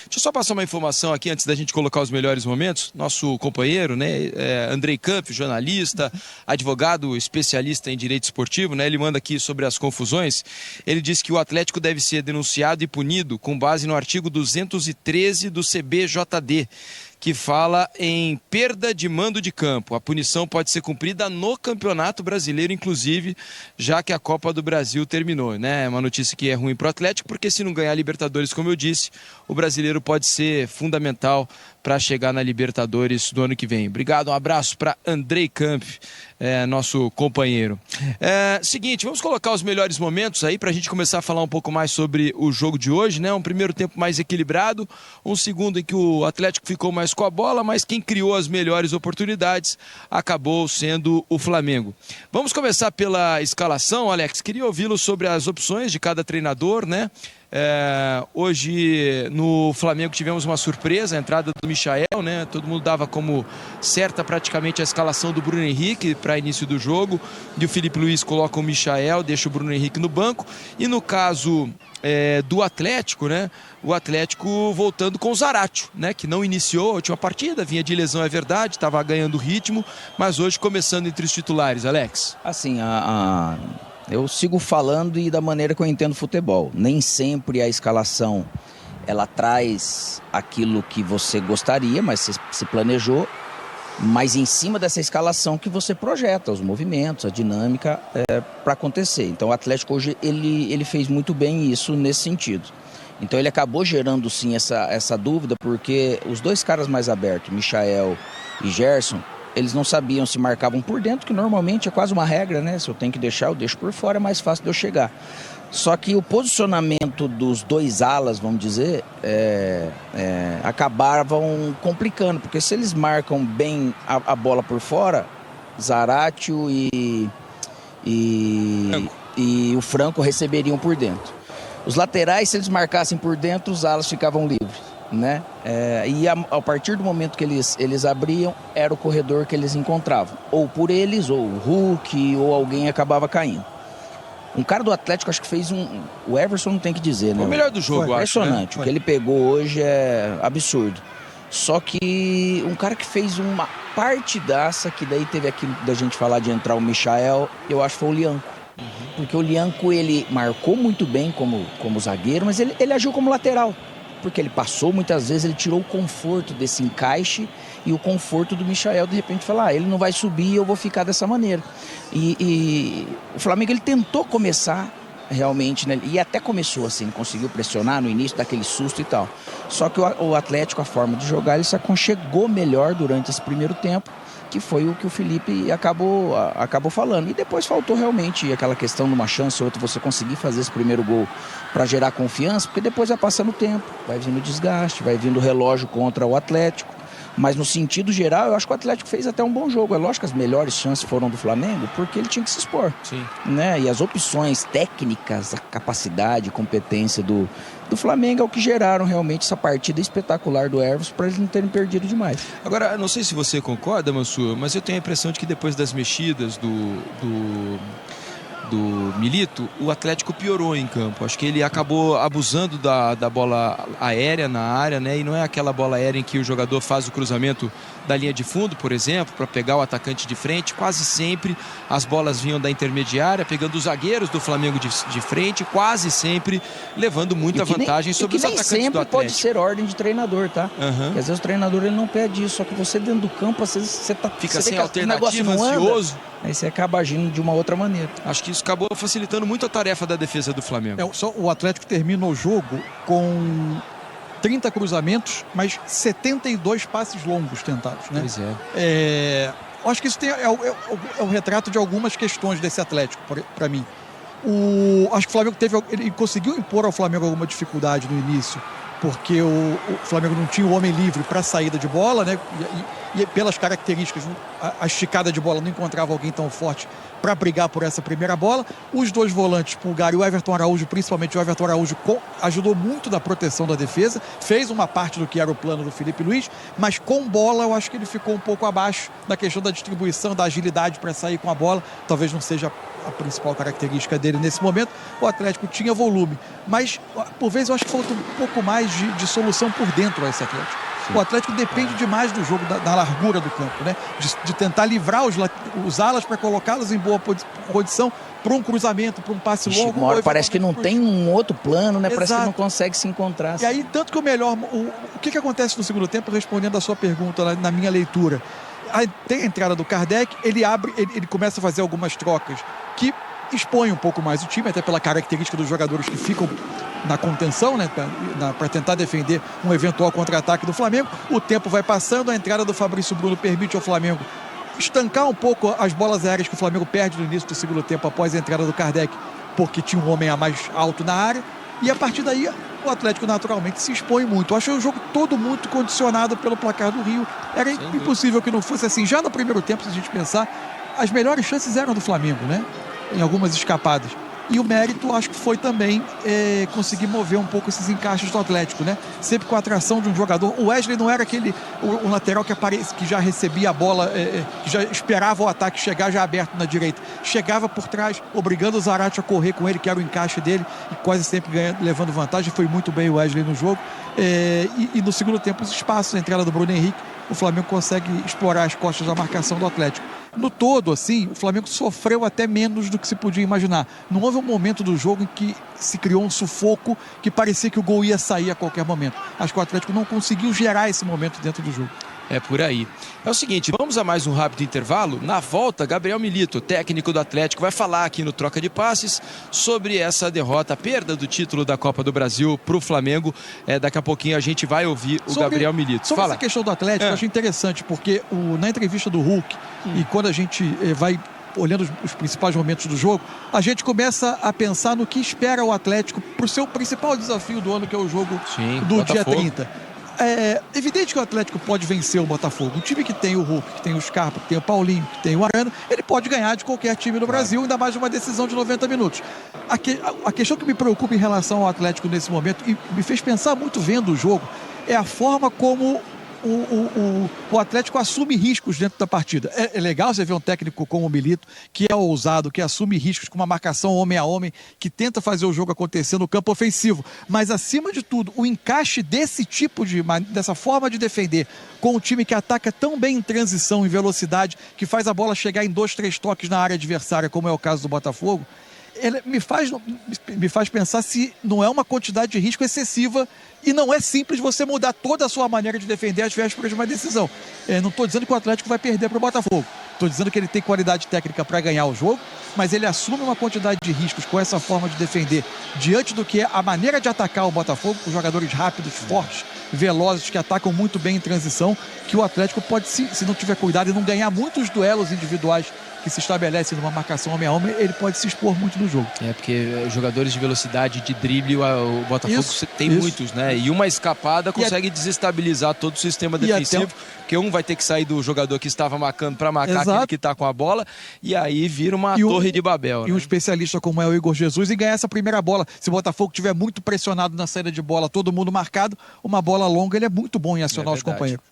Deixa eu só passar uma informação aqui antes da gente colocar os melhores momentos. Nosso companheiro, né, Andrei Camp, jornalista, advogado, especialista em direito esportivo, né, ele manda aqui sobre as confusões. Ele diz que o Atlético deve ser denunciado e punido com base no artigo 213 do CBJD, que fala em perda de mando de campo. A punição pode ser cumprida no Campeonato Brasileiro, inclusive, já que a Copa do Brasil terminou, né? É uma notícia que é ruim para o Atlético, porque se não ganhar a Libertadores, como eu disse, o brasileiro pode ser fundamental para chegar na Libertadores do ano que vem. Obrigado, um abraço para Andrei Camp, nosso companheiro. Seguinte, vamos colocar os melhores momentos aí para a gente começar a falar um pouco mais sobre o jogo de hoje, né? Um primeiro tempo mais equilibrado, um segundo em que o Atlético ficou mais com a bola, mas quem criou as melhores oportunidades acabou sendo o Flamengo. Vamos começar pela escalação, Alex. Queria ouvi-lo sobre as opções de cada treinador, né? Hoje no Flamengo tivemos uma surpresa, a entrada do Michael, né? Todo mundo dava como certa praticamente a escalação do Bruno Henrique para início do jogo, e o Felipe Luiz coloca o Michael, deixa o Bruno Henrique no banco, e no caso do Atlético, né? O Atlético voltando com o Zaratio, né? Que não iniciou a última partida, vinha de lesão, é verdade, estava ganhando ritmo, mas hoje começando entre os titulares, Alex. Assim, eu sigo falando e da maneira que eu entendo futebol. Nem sempre a escalação ela traz aquilo que você gostaria, mas você se planejou. Mas em cima dessa escalação que você projeta os movimentos, a dinâmica para acontecer. Então o Atlético hoje ele fez muito bem isso nesse sentido. Então ele acabou gerando sim essa dúvida, porque os dois caras mais abertos, Michael e Gerson, eles não sabiam se marcavam por dentro, que normalmente é quase uma regra, né? Se eu tenho que deixar, eu deixo por fora, é mais fácil de eu chegar. Só que o posicionamento dos dois alas, vamos dizer, acabavam complicando, porque se eles marcam bem a bola por fora, Zaratio e o Franco receberiam por dentro. Os laterais, se eles marcassem por dentro, os alas ficavam livres, né? E a partir do momento que eles abriam, era o corredor que eles encontravam. Ou por eles, ou o Hulk, ou alguém acabava caindo. Um cara do Atlético, acho que fez o Everson não tem que dizer, né? O melhor do jogo, acho, impressionante. Né? O que ele pegou hoje é absurdo. Só que um cara que fez uma partidaça, que daí teve aquilo da gente falar de entrar o Michael, eu acho que foi o Lianco. Porque o Lianco, ele marcou muito bem como zagueiro, mas ele agiu como lateral. Porque ele passou muitas vezes, ele tirou o conforto desse encaixe e o conforto do Michael, de repente, falar, ele não vai subir, eu vou ficar dessa maneira. E o Flamengo, ele tentou começar realmente, né? E até começou assim, conseguiu pressionar no início, daquele susto e tal. Só que o Atlético, a forma de jogar, ele se aconchegou melhor durante esse primeiro tempo, que foi o que o Felipe acabou falando. E depois faltou realmente aquela questão de uma chance ou outra, você conseguir fazer esse primeiro gol para gerar confiança, porque depois vai passando o tempo, vai vindo o desgaste, vai vindo o relógio contra o Atlético. Mas no sentido geral, eu acho que o Atlético fez até um bom jogo. É lógico que as melhores chances foram do Flamengo, porque ele tinha que se expor. Sim. Né? E as opções técnicas, a capacidade, competência do Flamengo é o que geraram realmente essa partida espetacular do Everson, para eles não terem perdido demais. Agora, não sei se você concorda, Mansur, mas eu tenho a impressão de que depois das mexidas do Milito, o Atlético piorou em campo. Acho que ele acabou abusando da bola aérea na área, né? E não é aquela bola aérea em que o jogador faz o cruzamento da linha de fundo, por exemplo, para pegar o atacante de frente. Quase sempre as bolas vinham da intermediária, pegando os zagueiros do Flamengo de frente, quase sempre levando muita vantagem sobre os atacantes do Atlético. Sempre pode ser ordem de treinador, tá? Porque às vezes o treinador ele não pede isso, só que você dentro do campo, às vezes você fica sem alternativa, ansioso. Aí você acaba agindo de uma outra maneira. Acho que isso acabou facilitando muito a tarefa da defesa do Flamengo. Só o Atlético termina o jogo com 30 cruzamentos, mas 72 passes longos tentados, né? Pois é. Acho que isso é o retrato de algumas questões desse Atlético, para mim. Acho que o Flamengo ele conseguiu impor ao Flamengo alguma dificuldade no início, porque o Flamengo não tinha o homem livre para saída de bola, né? e pelas características, a esticada de bola não encontrava alguém tão forte para brigar por essa primeira bola. Os dois volantes, Pulgar e o Everton Araújo, principalmente o Everton Araújo, ajudou muito na proteção da defesa, fez uma parte do que era o plano do Felipe Luiz, mas com bola eu acho que ele ficou um pouco abaixo na questão da distribuição, da agilidade para sair com a bola. Talvez não seja a principal característica dele nesse momento. O Atlético tinha volume, mas por vezes eu acho que falta um pouco mais de solução por dentro a esse Atlético. O Atlético depende demais do jogo, da largura do campo, né? De tentar livrar os alas para colocá-los em boa condição para um cruzamento, para um passe longo. Parece que não tem um outro plano, né? Exato. Parece que não consegue se encontrar. E aí, tanto que o melhor... O que acontece no segundo tempo, respondendo a sua pergunta na minha leitura? Tem a entrada do Kardec, ele começa a fazer algumas trocas que expõe um pouco mais o time, até pela característica dos jogadores que ficam na contenção, né, para tentar defender um eventual contra-ataque do Flamengo. O tempo vai passando, a entrada do Fabrício Bruno permite ao Flamengo estancar um pouco as bolas aéreas que o Flamengo perde no início do segundo tempo após a entrada do Kardec, porque tinha um homem a mais alto na área, e a partir daí o Atlético naturalmente se expõe muito. Eu achei o jogo todo muito condicionado pelo placar do Rio. Era impossível que não fosse assim. Já no primeiro tempo, se a gente pensar, as melhores chances eram do Flamengo, né? Em algumas escapadas. E o mérito, acho que foi também conseguir mover um pouco esses encaixes do Atlético, né? Sempre com a atração de um jogador. O Wesley não era o lateral que já recebia a bola, que já esperava o ataque chegar já aberto na direita. Chegava por trás, obrigando o Zarate a correr com ele, que era o encaixe dele, e quase sempre levando vantagem. Foi muito bem o Wesley no jogo. E no segundo tempo, os espaços, a entrada do Bruno Henrique, o Flamengo consegue explorar as costas da marcação do Atlético. No todo, assim, o Flamengo sofreu até menos do que se podia imaginar. Não houve um momento do jogo em que se criou um sufoco que parecia que o gol ia sair a qualquer momento. Acho que o Atlético não conseguiu gerar esse momento dentro do jogo. É por aí. É o seguinte, vamos a mais um rápido intervalo. Na volta, Gabriel Milito, técnico do Atlético, vai falar aqui no Troca de Passes sobre essa derrota, a perda do título da Copa do Brasil para o Flamengo. Daqui a pouquinho a gente vai ouvir o Gabriel Milito. Sobre essa questão do Atlético, eu acho interessante, porque na entrevista do Hulk, e quando a gente vai olhando os principais momentos do jogo, a gente começa a pensar no que espera o Atlético para o seu principal desafio do ano, que é o jogo do Botafogo. Dia 30. É evidente que o Atlético pode vencer o Botafogo. Um time que tem o Hulk, que tem o Scarpa, que tem o Paulinho, que tem o Arana, ele pode ganhar de qualquer time do Brasil, ainda mais de uma decisão de 90 minutos. A questão que me preocupa em relação ao Atlético nesse momento, e me fez pensar muito vendo o jogo, é a forma como o Atlético assume riscos dentro da partida. É legal você ver um técnico como o Milito, que é ousado, que assume riscos com uma marcação homem a homem, que tenta fazer o jogo acontecer no campo ofensivo. Mas, acima de tudo, o encaixe dessa forma de defender com um time que ataca tão bem em transição, em velocidade, que faz a bola chegar em 2, 3 toques na área adversária, como é o caso do Botafogo, ele me faz pensar se não é uma quantidade de risco excessiva e não é simples você mudar toda a sua maneira de defender às vésperas de uma decisão. Não estou dizendo que o Atlético vai perder para o Botafogo. Estou dizendo que ele tem qualidade técnica para ganhar o jogo, mas ele assume uma quantidade de riscos com essa forma de defender diante do que é a maneira de atacar o Botafogo, com jogadores rápidos, fortes, velozes, que atacam muito bem em transição, que o Atlético pode, se não tiver cuidado e não ganhar muitos duelos individuais que se estabelecem numa marcação homem a homem, ele pode se expor muito no jogo. Porque jogadores de velocidade, de drible, o Botafogo tem muitos, né? E uma escapada consegue desestabilizar todo o sistema defensivo, porque um vai ter que sair do jogador que estava marcando para marcar aquele que está com a bola, e aí vira uma torre de Babel. E um especialista como é o Igor Jesus, e ganhar essa primeira bola. Se o Botafogo estiver muito pressionado na saída de bola, todo mundo marcado, uma bola longa, ele é muito bom em acionar os companheiros.